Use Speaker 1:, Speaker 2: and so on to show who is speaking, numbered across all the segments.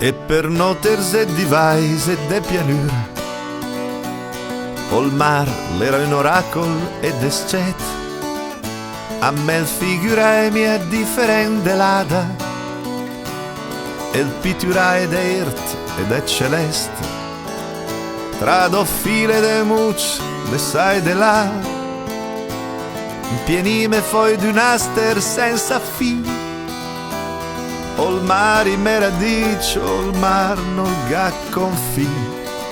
Speaker 1: E per noter se di vais e de pianura, ol mar l'era un oracol e descet, a me il figura e mia differente l'ada, e il pittura ed ert ed è celeste, tra do file de muc, de sai de là, pienime foi d'un aster senza fin. Ol mar in meradicio, ol mar non ga confin,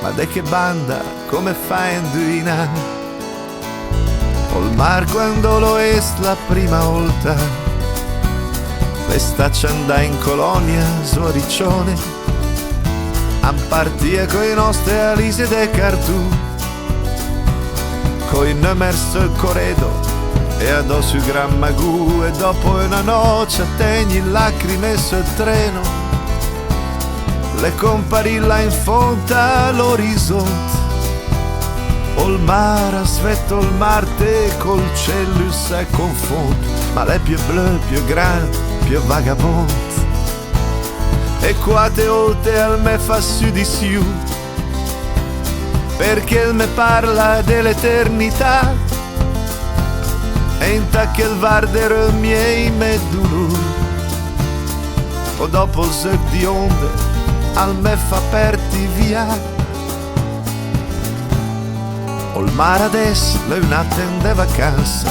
Speaker 1: ma de che banda, come fai a indovinare? Ol mar quando lo es la prima volta, l'estaccia andà in colonia, suoriccione, a partire coi nostri alisi de cartù, coi numers corredo, e addosso il gran magù, e dopo una noce attegni lacrime sul treno, le comparì là in fonta all'orizzonte. Ol mar aspetto il Marte col cielo si confonde, ma lei più blu, più grande, più vagabond, e quate volte al me fa su di su, perché il me parla dell'eternità, e inta che il vardero miei me dolor, o dopo il zec di onde al me fa perti via. O il mare adesso è una tenda vacanza,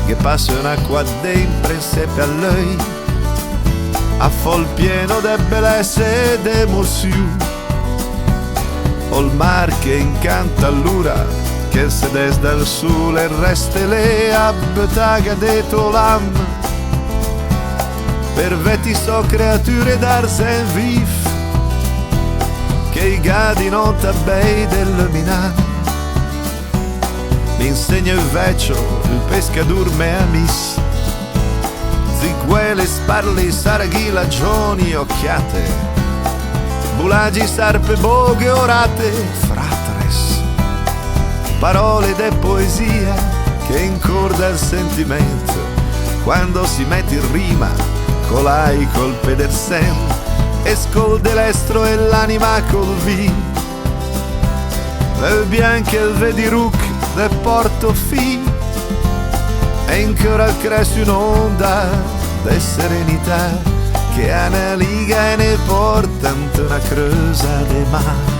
Speaker 1: che passa un'acqua dentro e seppe a lei, a fol pieno de bellezza ed emozione. O il mar che incanta all'ura, che se des dal sole reste le abbetaga de tolam, per veti so creature d'arsen vif, che i gadi non t'abbei dell'luminar. Mi insegna il vecchio, il pescadur me amis, ziguele sparli saraghi lagioni occhiate, bulagi sarpe boghe orate, fratres, parole de poesia che incorda il sentimento, quando si mette in rima colai col pedersen, e scol dell'estro e l'anima col vin, le bianche il vediruc de Portofino, e ancora cresce un'onda de serenità, che ha una liga e ne porta una creusa de mar.